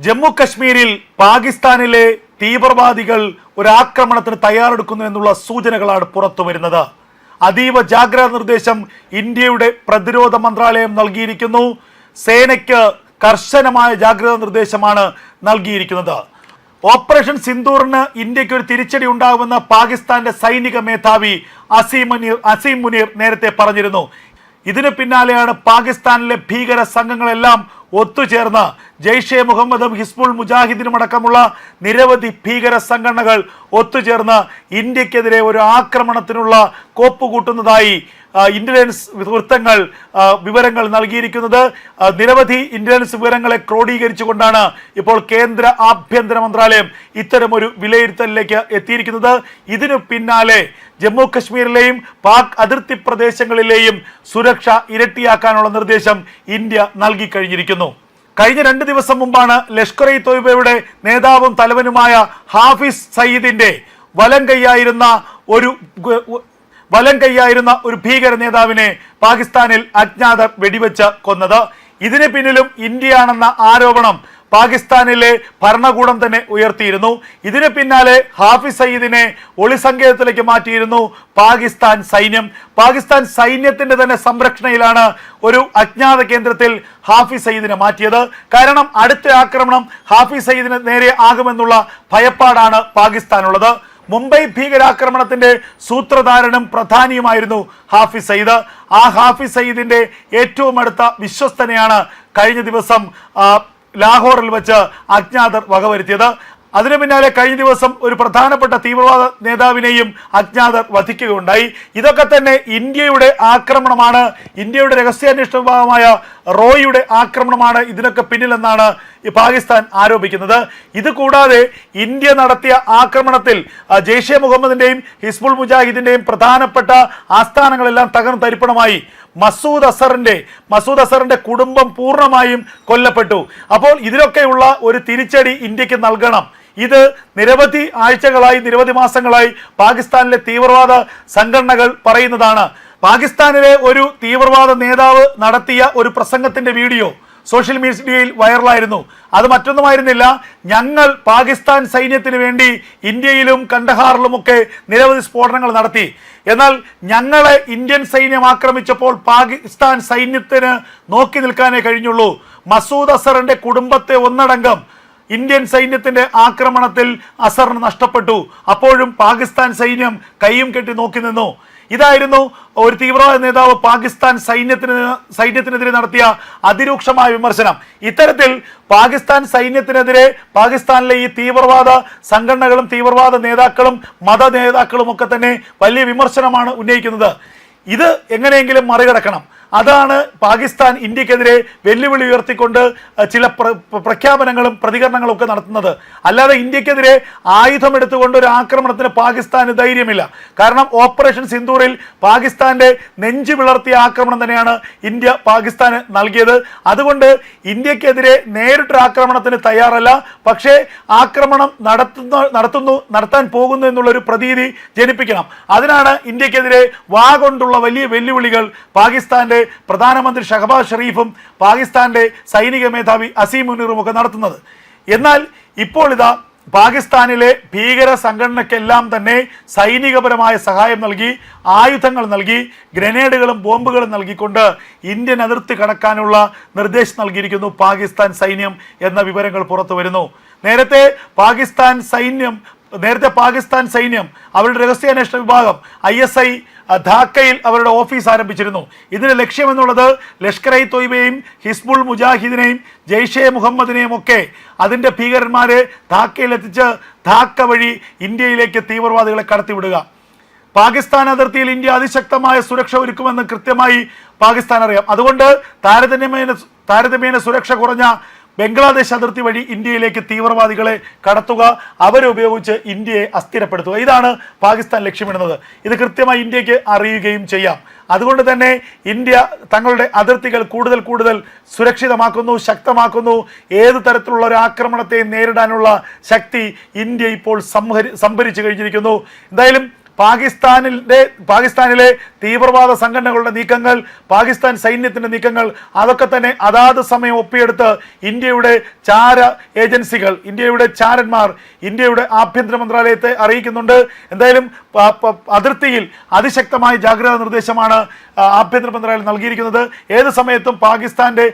ജമ്മു കശ്മീരിൽ പാകിസ്ഥാനിലെ തീവ്രവാദികൾ ഒരു ആക്രമണത്തിന് തയ്യാറെടുക്കുന്നു എന്നുള്ള സൂചനകളാണ് പുറത്തു വരുന്നത്. അതീവ ജാഗ്രതാ നിർദ്ദേശം ഇന്ത്യയുടെ പ്രതിരോധ മന്ത്രാലയം നൽകിയിരിക്കുന്നു. സേനയ്ക്ക് കർശനമായ ജാഗ്രതാ നിർദ്ദേശമാണ് നൽകിയിരിക്കുന്നത്. ഓപ്പറേഷൻ സിന്ദൂറിന് ഇന്ത്യക്ക് ഒരു തിരിച്ചടി ഉണ്ടാകുമെന്ന് പാകിസ്ഥാന്റെ സൈനിക മേധാവി അസീം മുനീർ നേരത്തെ പറഞ്ഞിരുന്നു. ഇതിന് പിന്നാലെയാണ് പാകിസ്ഥാനിലെ ഭീകര സംഘങ്ങളെല്ലാം ഒത്തുചേർന്ന് ജെയ്ഷെ മുഹമ്മദും ഹിസ്ബുൾ മുജാഹിദിനും അടക്കമുള്ള നിരവധി ഭീകര സംഘടനകൾ ഒത്തുചേർന്ന് ഇന്ത്യക്കെതിരെ ഒരു ആക്രമണത്തിനുള്ള കോപ്പുകൂട്ടുന്നതായി ഇന്റലിജൻസ് വൃത്തങ്ങൾ വിവരങ്ങൾ നൽകിയിരിക്കുന്നത്. നിരവധി ഇന്റലിജൻസ് വിവരങ്ങളെ ക്രോഡീകരിച്ചുകൊണ്ടാണ് ഇപ്പോൾ കേന്ദ്ര ആഭ്യന്തര മന്ത്രാലയം ഇത്തരമൊരു വിലയിരുത്തലിലേക്ക് എത്തിയിരിക്കുന്നത്. ഇതിനു പിന്നാലെ ജമ്മു കശ്മീരിലെയും പാക് അതിർത്തി പ്രദേശങ്ങളിലെയും സുരക്ഷ ഇരട്ടിയാക്കാനുള്ള നിർദ്ദേശം ഇന്ത്യ നൽകിക്കഴിഞ്ഞിരിക്കുന്നു. കഴിഞ്ഞ 2 ദിവസം മുമ്പാണ് ലഷ്കർ ഇ തോയ്ബയുടെ നേതാവും തലവനുമായ ഹാഫിസ് സയ്യിദിന്റെ വലം കൈയായിരുന്ന ഒരു ഭീകര നേതാവിനെ പാകിസ്ഥാനിൽ അജ്ഞാതർ വെടിവെച്ച് കൊന്നത്. ഇതിന് പിന്നിലും ഇന്ത്യയാണെന്ന ആരോപണം പാകിസ്ഥാനിലെ ഭരണകൂടം തന്നെ ഉയർത്തിയിരുന്നു. ഇതിന് പിന്നാലെ ഹാഫിസ് സയ്യിദിനെ ഒളിസങ്കേതത്തിലേക്ക് മാറ്റിയിരുന്നു പാകിസ്ഥാൻ സൈന്യം. പാകിസ്ഥാൻ സൈന്യത്തിന്റെ തന്നെ സംരക്ഷണയിലാണ് ഒരു അജ്ഞാത കേന്ദ്രത്തിൽ ഹാഫിസ് സയ്യിദിനെ മാറ്റിയത്. കാരണം അടുത്ത ആക്രമണം ഹാഫിസ് സയ്യിദിന് നേരെ ആകുമെന്നുള്ള ഭയപ്പാടാണ് പാകിസ്ഥാനുള്ളത്. മുംബൈ ഭീകരാക്രമണത്തിന്റെ സൂത്രധാരനും പ്രധാനിയുമായിരുന്നു ഹാഫിസ് സയ്യിദ്. ആ ഹാഫിസ് സയ്യിദിന്റെ ഏറ്റവും അടുത്ത വിശ്വസ്തനെയാണ് കഴിഞ്ഞ ദിവസം ലാഹോറിൽ വെച്ച് അജ്ഞാതർ വകവരുത്തിയത്. അതിനു പിന്നാലെ കഴിഞ്ഞ ദിവസം ഒരു പ്രധാനപ്പെട്ട തീവ്രവാദ നേതാവിനെയും അജ്ഞാതർ വധിക്കുകയുണ്ടായി. ഇതൊക്കെ തന്നെ ഇന്ത്യയുടെ ആക്രമണമാണ്, ഇന്ത്യയുടെ രഹസ്യാന്വേഷണ വിഭാഗമായ റോയുടെ ആക്രമണമാണ് ഇതിനൊക്കെ പിന്നിലെന്നാണ് പാകിസ്ഥാൻ ആരോപിക്കുന്നത്. ഇത് കൂടാതെ ഇന്ത്യ നടത്തിയ ആക്രമണത്തിൽ ജെയ്ഷെ മുഹമ്മദിന്റെയും ഹിസ്ബുൾ മുജാഹിദിന്റെയും പ്രധാനപ്പെട്ട ആസ്ഥാനങ്ങളെല്ലാം തകർന്നു തരിപ്പണമായി. മസൂദ് അസറിന്റെ കുടുംബം പൂർണ്ണമായും കൊല്ലപ്പെട്ടു. അപ്പോൾ ഇതിലൊക്കെയുള്ള ഒരു തിരിച്ചടി ഇന്ത്യക്ക് നൽകണം. ഇത് നിരവധി ആഴ്ചകളായി, നിരവധി മാസങ്ങളായി പാകിസ്ഥാനിലെ തീവ്രവാദ സംഘടനകൾ പറയുന്നതാണ്. പാകിസ്ഥാനിലെ ഒരു തീവ്രവാദ നേതാവ് നടത്തിയ ഒരു പ്രസംഗത്തിന്റെ വീഡിയോ സോഷ്യൽ മീഡിയയിൽ വൈറലായിരുന്നു. അത് മറ്റൊന്നുമായിരുന്നില്ല, ഞങ്ങൾ പാകിസ്ഥാൻ സൈന്യത്തിന് വേണ്ടി ഇന്ത്യയിലും കണ്ടഹാറിലുമൊക്കെ നിരവധി സ്ഫോടനങ്ങൾ നടത്തി. എന്നാൽ ഞങ്ങളെ ഇന്ത്യൻ സൈന്യം ആക്രമിച്ചപ്പോൾ പാകിസ്ഥാൻ സൈന്യത്തിന് നോക്കി നിൽക്കാനേ കഴിഞ്ഞുള്ളൂ. മസൂദ് അസറിന്റെ കുടുംബത്തെ ഒന്നടങ്കം ഇന്ത്യൻ സൈന്യത്തിന്റെ ആക്രമണത്തിൽ അസറിന് നഷ്ടപ്പെട്ടു. അപ്പോഴും പാകിസ്ഥാൻ സൈന്യം കൈയും കെട്ടി നോക്കി നിന്നു. ഇതായിരുന്നു ഒരു തീവ്രവാദ നേതാവ് പാകിസ്ഥാൻ സൈന്യത്തിനെതിരെ നടത്തിയ അതിരൂക്ഷമായ വിമർശനം. ഇത്തരത്തിൽ പാകിസ്ഥാൻ സൈന്യത്തിനെതിരെ പാകിസ്ഥാനിലെ ഈ തീവ്രവാദ സംഘടനകളും തീവ്രവാദ നേതാക്കളും മത നേതാക്കളും ഒക്കെ തന്നെ വലിയ വിമർശനമാണ് ഉന്നയിക്കുന്നത്. ഇത് എങ്ങനെയെങ്കിലും മറികടക്കണം. അതാണ് പാകിസ്ഥാൻ ഇന്ത്യക്കെതിരെ വെല്ലുവിളി ഉയർത്തിക്കൊണ്ട് ചില പ്രഖ്യാപനങ്ങളും പ്രതികരണങ്ങളും ഒക്കെ നടത്തുന്നത്. അല്ലാതെ ഇന്ത്യക്കെതിരെ ആയുധമെടുത്തുകൊണ്ട് ഒരു ആക്രമണത്തിന് പാകിസ്ഥാന് ധൈര്യമില്ല. കാരണം ഓപ്പറേഷൻ സിന്ദൂറിൽ പാകിസ്ഥാന്റെ നെഞ്ചു പിളർത്തിയ ആക്രമണം തന്നെയാണ് ഇന്ത്യ പാകിസ്ഥാന് നൽകിയത്. അതുകൊണ്ട് ഇന്ത്യക്കെതിരെ നേരിട്ടൊരു ആക്രമണത്തിന് തയ്യാറല്ല. പക്ഷേ ആക്രമണം നടത്താൻ പോകുന്നു എന്നുള്ളൊരു പ്രതീതി ജനിപ്പിക്കണം. അതിനാണ് ഇന്ത്യക്കെതിരെ കൊണ്ടുള്ള വലിയ വെല്ലുവിളികൾ പാകിസ്ഥാന്റെ പ്രധാനമന്ത്രി ഷഹബാസ് ഷെരീഫും പാകിസ്ഥാന്റെ സൈനിക മേധാവി അസീം മുനീറും ഒക്കെ നടത്തുന്നത്. എന്നാൽ ഇപ്പോൾ ഇതാ പാകിസ്ഥാനിലെ ഭീകര സംഘടനയ്ക്കെല്ലാം തന്നെ സൈനികപരമായ സഹായം നൽകി, ആയുധങ്ങൾ നൽകി, ഗ്രനേഡുകളും ബോംബുകളും നൽകിക്കൊണ്ട് ഇന്ത്യൻ അതിർത്തി കടക്കാനുള്ള നിർദ്ദേശം നൽകിയിരിക്കുന്നു പാകിസ്ഥാൻ സൈന്യം എന്ന വിവരങ്ങൾ പുറത്തു വരുന്നു. നേരത്തെ പാകിസ്ഥാൻ സൈന്യം അവരുടെ രഹസ്യാന്വേഷണ വിഭാഗം ISI ധാക്കയിൽ അവരുടെ ഓഫീസ് ആരംഭിച്ചിരുന്നു. ഇതിന്റെ ലക്ഷ്യമെന്നുള്ളത് ലഷ്കർ ഇ തോയ്ബയെയും ഹിസ്ബുൾ മുജാഹിദിനെയും ജെയ്ഷെ മുഹമ്മദിനെയും ഒക്കെ അതിൻ്റെ ഭീകരന്മാരെ ധാക്കയിലെത്തിച്ച് ധാക്ക വഴി ഇന്ത്യയിലേക്ക് തീവ്രവാദികളെ കടത്തിവിടുക. പാകിസ്ഥാൻ അതിർത്തിയിൽ ഇന്ത്യ അതിശക്തമായ സുരക്ഷ ഒരുക്കുമെന്ന് കൃത്യമായി പാകിസ്ഥാൻ അറിയാം. അതുകൊണ്ട് താരതമ്യേന സുരക്ഷ കുറഞ്ഞ ബംഗ്ലാദേശ് അതിർത്തി വഴി ഇന്ത്യയിലേക്ക് തീവ്രവാദികളെ കടത്തുക, അവരെ ഉപയോഗിച്ച് ഇന്ത്യയെ അസ്ഥിരപ്പെടുത്തുക, ഇതാണ് പാകിസ്ഥാൻ ലക്ഷ്യമിടുന്നത്. ഇത് കൃത്യമായി ഇന്ത്യക്ക് അറിയുകയും ചെയ്യാം. അതുകൊണ്ട് തന്നെ ഇന്ത്യ തങ്ങളുടെ അതിർത്തികൾ കൂടുതൽ സുരക്ഷിതമാക്കുന്നു, ശക്തമാക്കുന്നു. ഏത് തരത്തിലുള്ള ഒരു ആക്രമണത്തെ നേരിടാനുള്ള ശക്തി ഇന്ത്യ ഇപ്പോൾ സംഭരിച്ചു കഴിഞ്ഞിരിക്കുന്നു. എന്തായാലും പാകിസ്ഥാനിലെ തീവ്രവാദ സംഘടനകളുടെ നീക്കങ്ങൾ, പാകിസ്ഥാൻ സൈന്യത്തിന്റെ നീക്കങ്ങൾ, അതൊക്കെ തന്നെ അതാത് സമയം ഒപ്പിയെടുത്ത് ഇന്ത്യയുടെ ചാര ഏജൻസികൾ, ഇന്ത്യയുടെ ചാരന്മാർ ഇന്ത്യയുടെ ആഭ്യന്തര മന്ത്രാലയത്തെ അറിയിക്കുന്നുണ്ട്. എന്തായാലും അതിർത്തിയിൽ അതിശക്തമായ ജാഗ്രതാ നിർദ്ദേശമാണ് ആഭ്യന്തര മന്ത്രാലയം നൽകിയിരിക്കുന്നത്. ഏത് സമയത്തും പാകിസ്ഥാന്റെ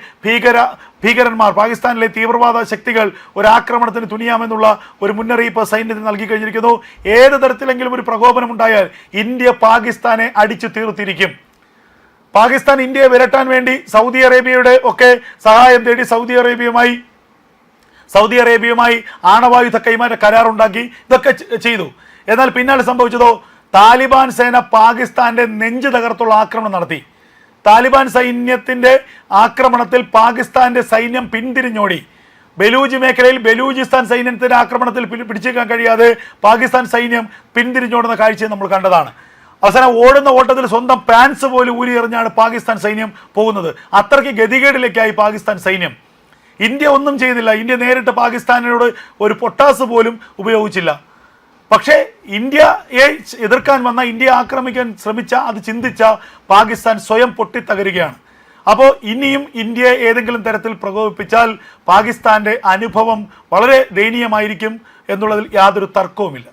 ഭീകരന്മാർ, പാകിസ്ഥാനിലെ തീവ്രവാദ ശക്തികൾ ഒരു ആക്രമണത്തിന് തുനിയാമെന്നുള്ള ഒരു മുന്നറിയിപ്പ് സൈന്യത്തിന് നൽകി കഴിഞ്ഞിരിക്കുന്നു. ഏത് തരത്തിലെങ്കിലും ഒരു പ്രകോപനം ഉണ്ടായാൽ ഇന്ത്യ പാകിസ്ഥാനെ അടിച്ചു തീർത്തിരിക്കും. പാകിസ്ഥാൻ ഇന്ത്യയെ വിരട്ടാൻ വേണ്ടി സൗദി അറേബ്യയുടെ ഒക്കെ സഹായം തേടി സൗദി അറേബ്യയുമായി ആണവായുധ കൈമാറ്റ കരാറുണ്ടാക്കി, ഇതൊക്കെ ചെയ്തു. എന്നാൽ പിന്നാലെ സംഭവിച്ചതോ, താലിബാൻ സേന പാകിസ്ഥാന്റെ നെഞ്ച് തകർത്തുള്ള ആക്രമണം നടത്തി. താലിബാൻ സൈന്യത്തിന്റെ ആക്രമണത്തിൽ പാകിസ്ഥാന്റെ സൈന്യം പിന്തിരിഞ്ഞോടി. ബലൂജ് മേഖലയിൽ ബലൂചിസ്ഥാൻ സൈന്യത്തിന്റെ ആക്രമണത്തിൽ പിടിച്ചേക്കാൻ കഴിയാതെ പാകിസ്ഥാൻ സൈന്യം പിന്തിരിഞ്ഞോടുന്ന കാഴ്ച നമ്മൾ കണ്ടതാണ്. അവസാനം ഓടുന്ന ഓട്ടത്തിൽ സ്വന്തം പാൻസ് പോലും ഊരിയെറിഞ്ഞാണ് പാകിസ്ഥാൻ സൈന്യം പോകുന്നത്. അത്രയ്ക്ക് ഗതികേടിലേക്കായി പാകിസ്ഥാൻ സൈന്യം. ഇന്ത്യ ഒന്നും ചെയ്തില്ല. ഇന്ത്യ നേരിട്ട് പാകിസ്ഥാനിനോട് ഒരു പൊട്ടാസ് പോലും ഉപയോഗിച്ചില്ല. പക്ഷേ ഇന്ത്യയെ എതിർക്കാൻ വന്ന, ഇന്ത്യയെ ആക്രമിക്കാൻ ശ്രമിച്ച, അത് ചിന്തിച്ച പാകിസ്ഥാൻ സ്വയം പൊട്ടിത്തകരുകയാണ്. അപ്പോൾ ഇനിയും ഇന്ത്യയെ ഏതെങ്കിലും തരത്തിൽ പ്രകോപിപ്പിച്ചാൽ പാകിസ്ഥാന്റെ അനുഭവം വളരെ ദയനീയമായിരിക്കും എന്നുള്ളതിൽ യാതൊരു തർക്കവുമില്ല.